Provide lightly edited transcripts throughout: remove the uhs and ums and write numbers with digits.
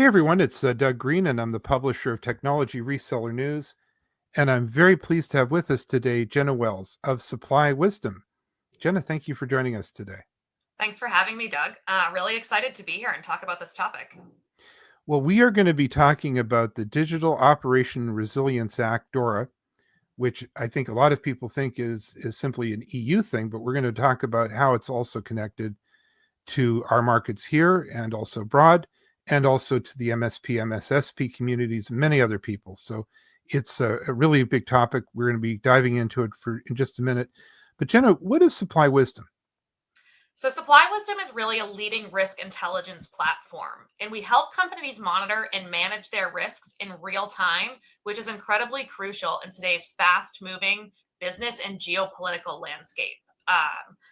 everyone, it's Doug Green, and I'm the publisher of Technology Reseller News. And I'm very pleased to have with us today Jenna Wells of Supply Wisdom. Jenna, thank you for joining us today. Thanks for having me, Doug. Really excited to be here and talk about this topic. Well, we are going to be talking about the Digital Operation Resilience Act, DORA, which I think a lot of people think is simply an EU thing, but we're going to talk about how it's also connected to our markets here and also abroad, and also to the MSP, MSSP communities, and many other people. So it's a really big topic. We're going to be diving into it in just a minute. But Jenna, what is Supply Wisdom? So Supply Wisdom is really a leading risk intelligence platform, and we help companies monitor and manage their risks in real time, which is incredibly crucial in today's fast-moving business and geopolitical landscape.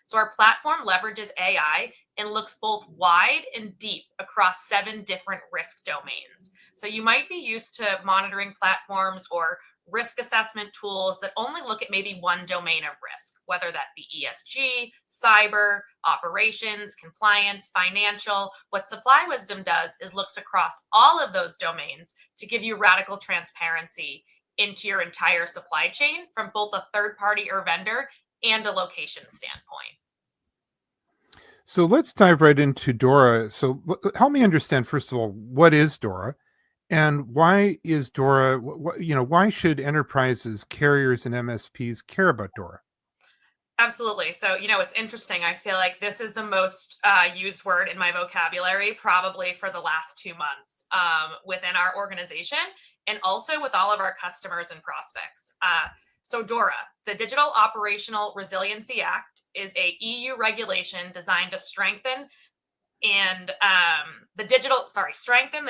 So our platform leverages AI and looks both wide and deep across 7 different risk domains. So you might be used to monitoring platforms or risk assessment tools that only look at maybe one domain of risk, whether that be ESG, cyber, operations, compliance, financial. What Supply Wisdom does is looks across all of those domains to give you radical transparency into your entire supply chain from both a third party or vendor and a location standpoint. So let's dive right into DORA. So help me understand, first of all, what is DORA? And why is DORA, why should enterprises, carriers, and MSPs care about DORA? Absolutely. So, it's interesting. I feel like this is the most used word in my vocabulary, probably for the last 2 months within our organization and also with all of our customers and prospects. So DORA, the Digital Operational Resiliency Act, is a EU regulation designed to strengthen the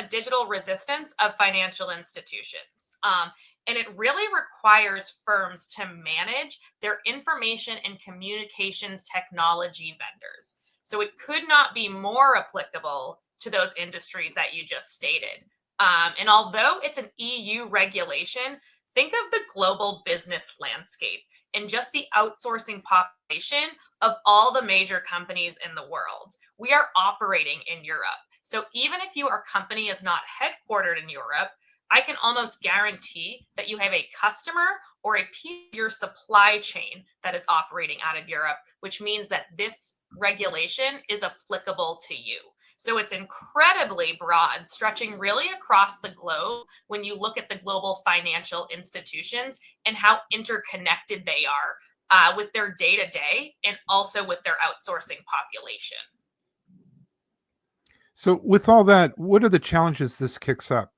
digital resistance of financial institutions. And it really requires firms to manage their information and communications technology vendors. So it could not be more applicable to those industries that you just stated. And although it's an EU regulation, think of the global business landscape and just the outsourcing population of all the major companies in the world. We are operating in Europe. So even if your company is not headquartered in Europe, I can almost guarantee that you have a customer or a piece of your supply chain that is operating out of Europe, which means that this regulation is applicable to you. So it's incredibly broad, stretching really across the globe when you look at the global financial institutions and how interconnected they are with their day-to-day and also with their outsourcing population. So with all that, what are the challenges this kicks up?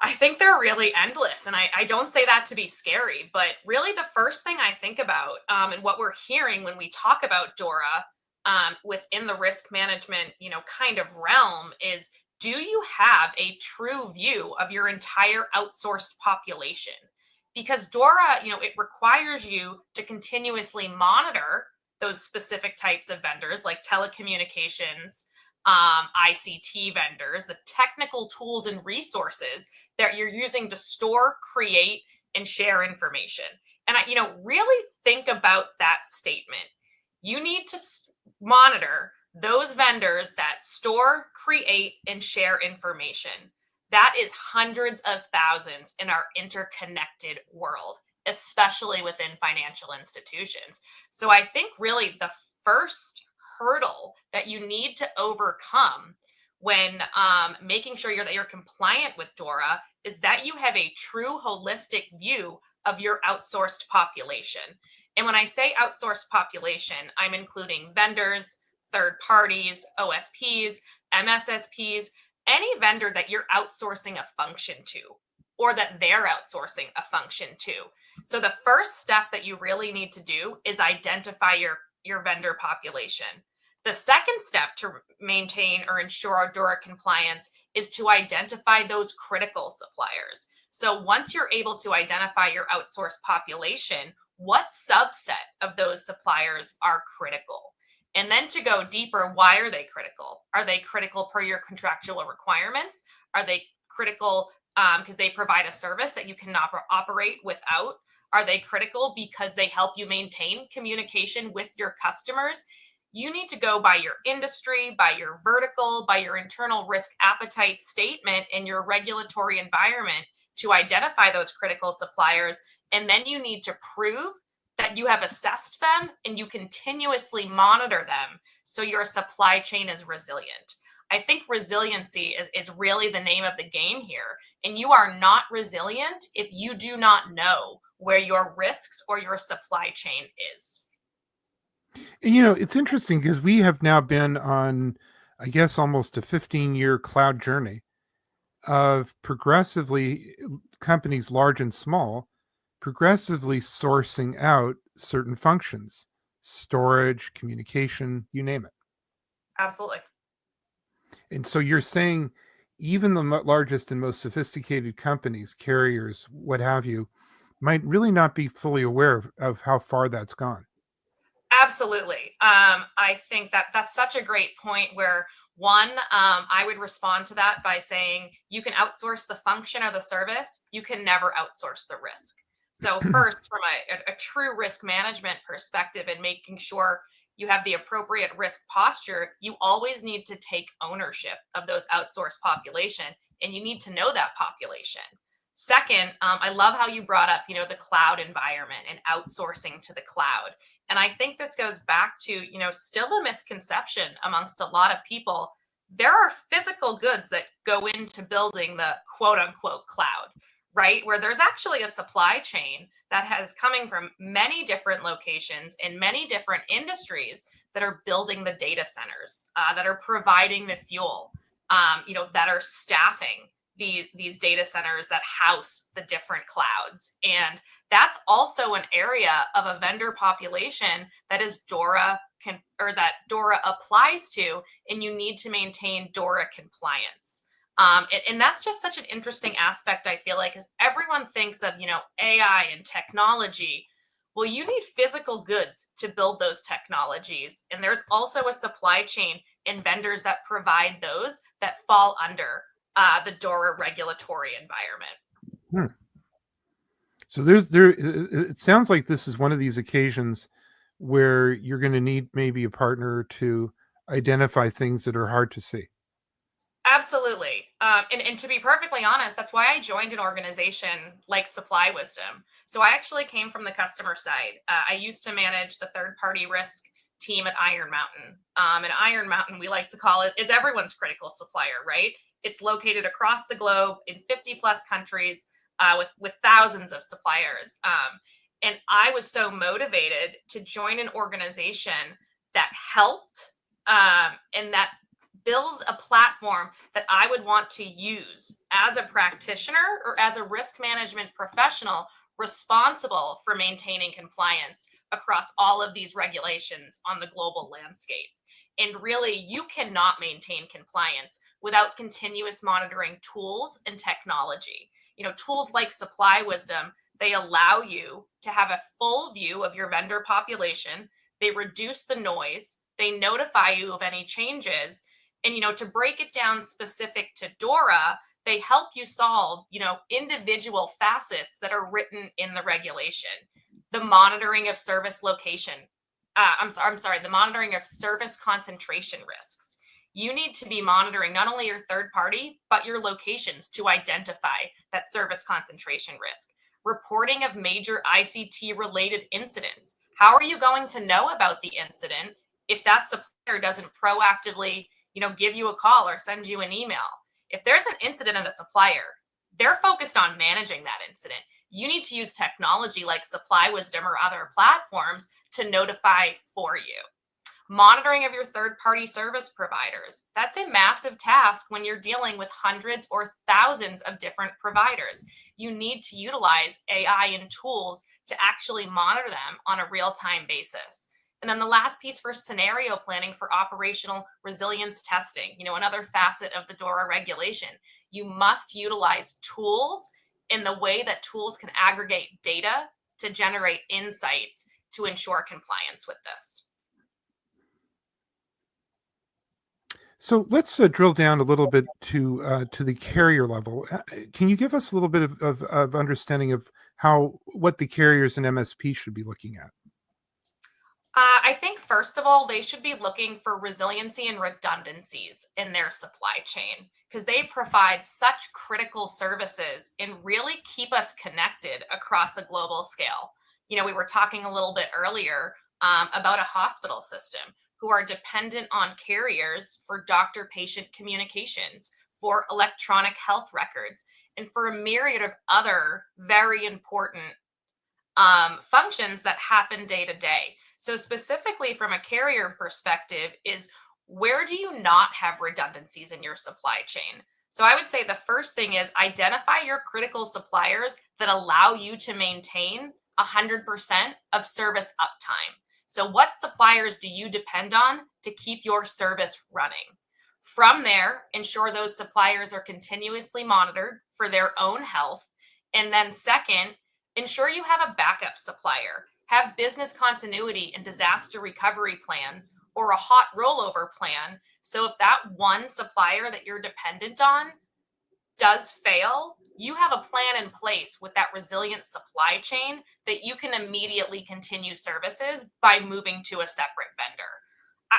I think they're really endless. And I don't say that to be scary, but really the first thing I think about and what we're hearing when we talk about DORA within the risk management, kind of realm is, do you have a true view of your entire outsourced population? Because DORA, it requires you to continuously monitor those specific types of vendors like telecommunications, ICT vendors, the technical tools and resources that you're using to store, create, and share information. And really think about that statement. You need to monitor those vendors that store, create, and share information. That is hundreds of thousands in our interconnected world, especially within financial institutions. So I think really the first hurdle that you need to overcome when making sure that you're compliant with DORA is that you have a true holistic view of your outsourced population. And when I say outsourced population, I'm including vendors, third parties, OSPs, MSSPs, any vendor that you're outsourcing a function to or that they're outsourcing a function to. So the first step that you really need to do is identify your vendor population. The second step to maintain or ensure our DORA compliance is to identify those critical suppliers. So once you're able to identify your outsourced population, what subset of those suppliers are critical? And then to go deeper, why are they critical? Are they critical per your contractual requirements? Are they critical because they provide a service that you cannot operate without? Are they critical because they help you maintain communication with your customers? You need to go by your industry, by your vertical, by your internal risk appetite statement in your regulatory environment to identify those critical suppliers. And then you need to prove that you have assessed them and you continuously monitor them so your supply chain is resilient. I think resiliency is really the name of the game here. And you are not resilient if you do not know where your risks or your supply chain is. And it's interesting because we have now been on, I guess, almost a 15-year cloud journey of progressively companies large and small progressively sourcing out certain functions, storage, communication, you name it. Absolutely. And so you're saying even the largest and most sophisticated companies, carriers, what have you, might really not be fully aware of how far that's gone. Absolutely. I think that that's such a great point where one, I would respond to that by saying you can outsource the function or the service, you can never outsource the risk. So first, from a true risk management perspective and making sure you have the appropriate risk posture, you always need to take ownership of those outsourced population, and you need to know that population. Second, I love how you brought up, the cloud environment and outsourcing to the cloud. And I think this goes back to, still a misconception amongst a lot of people. There are physical goods that go into building the quote unquote cloud, right? Where there's actually a supply chain that has coming from many different locations in many different industries that are building the data centers, that are providing the fuel, that are staffing these data centers that house the different clouds. And that's also an area of a vendor population that is DORA that DORA applies to, and you need to maintain DORA compliance. And that's just such an interesting aspect, I feel like, because everyone thinks of, AI and technology. Well, you need physical goods to build those technologies. And there's also a supply chain and vendors that provide those that fall under the DORA regulatory environment. So it sounds like this is one of these occasions where you're going to need maybe a partner to identify things that are hard to see. Absolutely. And to be perfectly honest, that's why I joined an organization like Supply Wisdom. So I actually came from the customer side. I used to manage the third-party risk team at Iron Mountain. And Iron Mountain, we like to call it, is everyone's critical supplier, right? It's located across the globe in 50 plus countries with thousands of suppliers. And I was so motivated to join an organization that helped and that builds a platform that I would want to use as a practitioner or as a risk management professional responsible for maintaining compliance across all of these regulations on the global landscape. And really, you cannot maintain compliance without continuous monitoring tools and technology. Tools like Supply Wisdom, they allow you to have a full view of your vendor population. They reduce the noise. They notify you of any changes. And, to break it down specific to DORA, they help you solve, individual facets that are written in the regulation. The monitoring of service location. I'm sorry, the monitoring of service concentration risks. You need to be monitoring not only your third party, but your locations to identify that service concentration risk. Reporting of major ICT related incidents. How are you going to know about the incident if that supplier doesn't proactively, give you a call or send you an email? If there's an incident at a supplier, they're focused on managing that incident. You need to use technology like Supply Wisdom or other platforms to notify for you. Monitoring of your third-party service providers. That's a massive task when you're dealing with hundreds or thousands of different providers. You need to utilize AI and tools to actually monitor them on a real-time basis. And then the last piece for scenario planning for operational resilience testing, another facet of the DORA regulation. You must utilize tools in the way that tools can aggregate data to generate insights to ensure compliance with this. So let's drill down a little bit to the carrier level. Can you give us a little bit of understanding of what the carriers and MSP should be looking at? I think, first of all, they should be looking for resiliency and redundancies in their supply chain because they provide such critical services and really keep us connected across a global scale. We were talking a little bit earlier about a hospital system who are dependent on carriers for doctor patient communications, for electronic health records, and for a myriad of other very important functions that happen day to day. So specifically from a carrier perspective is, where do you not have redundancies in your supply chain? So I would say the first thing is identify your critical suppliers that allow you to maintain 100% of service uptime. So what suppliers do you depend on to keep your service running? From there, ensure those suppliers are continuously monitored for their own health. And then second, ensure you have a backup supplier. Have business continuity and disaster recovery plans or a hot rollover plan. So if that one supplier that you're dependent on does fail, you have a plan in place with that resilient supply chain that you can immediately continue services by moving to a separate vendor.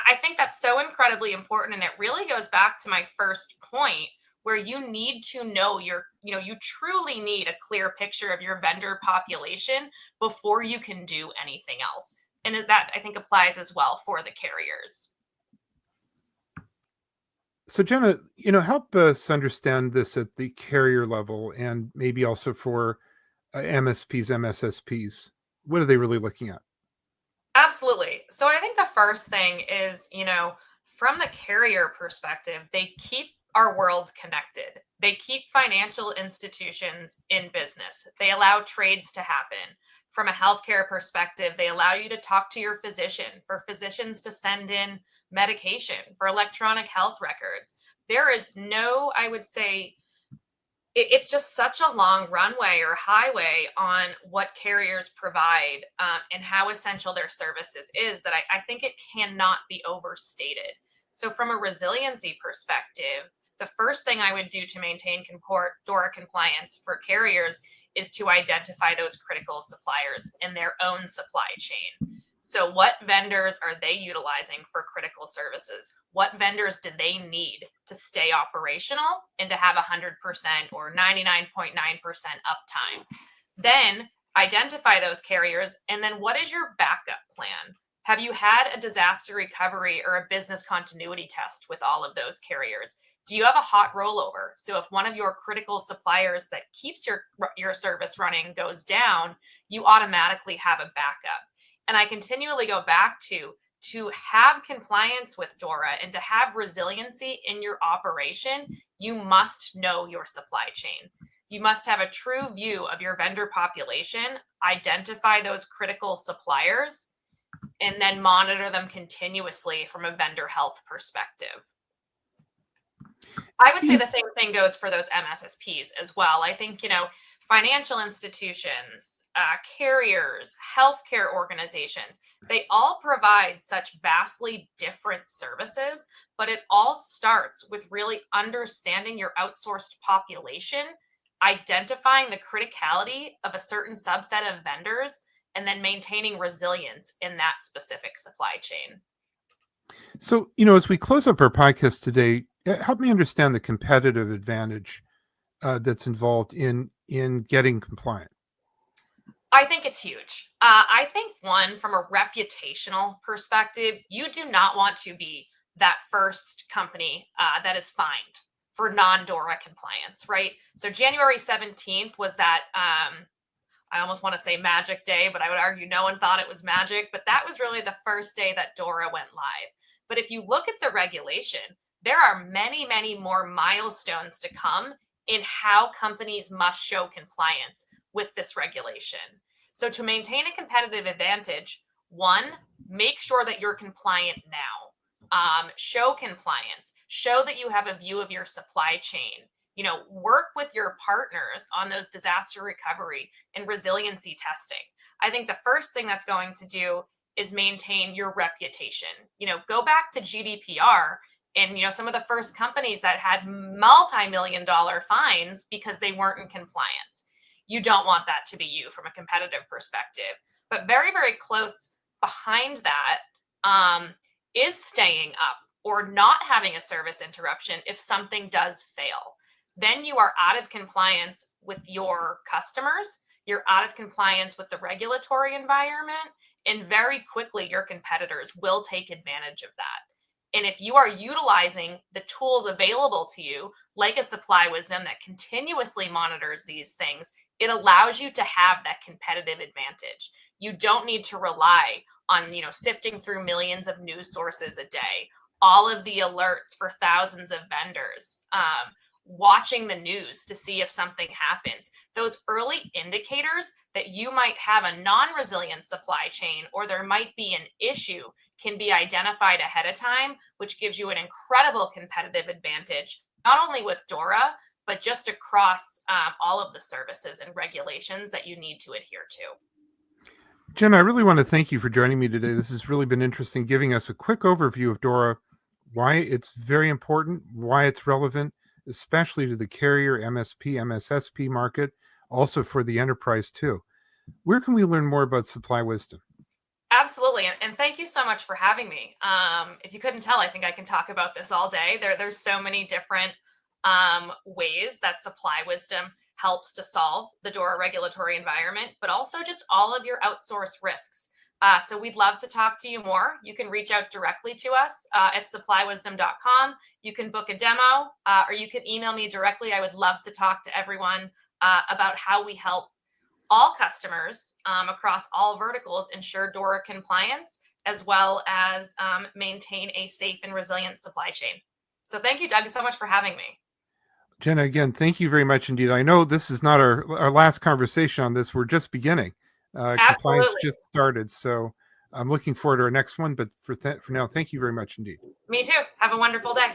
I think that's so incredibly important. And it really goes back to my first point where you need to know you truly need a clear picture of your vendor population before you can do anything else. And that I think applies as well for the carriers. So Jenna, help us understand this at the carrier level and maybe also for MSPs, MSSPs. What are they really looking at? Absolutely. So I think the first thing is, from the carrier perspective, they keep our world connected. They keep financial institutions in business. They allow trades to happen. From a healthcare perspective, they allow you to talk to your physician, for physicians to send in medication, for electronic health records. There is no, I would say, it's just such a long runway or highway on what carriers provide and how essential their services is that I think it cannot be overstated. So, from a resiliency perspective, the first thing I would do to maintain DORA compliance for carriers is to identify those critical suppliers in their own supply chain. So, what vendors are they utilizing for critical services? What vendors do they need to stay operational and to have 100% or 99.9% uptime? Then identify those carriers. And then what is your backup plan? Have you had a disaster recovery or a business continuity test with all of those carriers? Do you have a hot rollover? So if one of your critical suppliers that keeps your service running goes down, you automatically have a backup. And I continually go back to have compliance with DORA and to have resiliency in your operation, you must know your supply chain. You must have a true view of your vendor population, identify those critical suppliers, and then monitor them continuously from a vendor health perspective. I would say the same thing goes for those MSSPs as well. I think, financial institutions, carriers, healthcare organizations, they all provide such vastly different services, but it all starts with really understanding your outsourced population, identifying the criticality of a certain subset of vendors, and then maintaining resilience in that specific supply chain. So, as we close up our podcast today, help me understand the competitive advantage that's involved in getting compliant. I think it's huge. I think one, from a reputational perspective, you do not want to be that first company that is fined for non-DORA compliance, right? So January 17th was that, I almost want to say magic day, but I would argue no one thought it was magic, but that was really the first day that DORA went live. But if you look at the regulation, there are many, many more milestones to come in how companies must show compliance with this regulation. So to maintain a competitive advantage, one, make sure that you're compliant now. Show compliance. Show that you have a view of your supply chain. Work with your partners on those disaster recovery and resiliency testing. I think the first thing that's going to do is maintain your reputation. Go back to GDPR and some of the first companies that had multi-million-dollar fines because they weren't in compliance. You don't want that to be you from a competitive perspective. But very, very close behind that is staying up or not having a service interruption if something does fail. Then you are out of compliance with your customers, you're out of compliance with the regulatory environment, and very quickly your competitors will take advantage of that. And if you are utilizing the tools available to you, like a Supply Wisdom that continuously monitors these things, it allows you to have that competitive advantage. You don't need to rely on, sifting through millions of news sources a day, all of the alerts for thousands of vendors, watching the news to see if something happens. Those early indicators that you might have a non-resilient supply chain or there might be an issue can be identified ahead of time, which gives you an incredible competitive advantage, not only with DORA, but just across all of the services and regulations that you need to adhere to. Jen, I really want to thank you for joining me today. This has really been interesting, giving us a quick overview of DORA, why it's very important, why it's relevant, especially to the carrier, MSP, MSSP market, also for the enterprise too. Where can we learn more about Supply Wisdom? Absolutely. And thank you so much for having me. If you couldn't tell, I think I can talk about this all day. There's so many different ways that Supply Wisdom helps to solve the DORA regulatory environment, but also just all of your outsourced risks. So we'd love to talk to you more. You can reach out directly to us at supplywisdom.com. You can book a demo or you can email me directly. I would love to talk to everyone about how we help all customers across all verticals ensure DORA compliance, as well as maintain a safe and resilient supply chain. So thank you, Doug, so much for having me. Jenna, again, thank you very much indeed. I know this is not our last conversation on this. We're just beginning. Compliance just started. So I'm looking forward to our next one. But for now, thank you very much indeed. Me too. Have a wonderful day.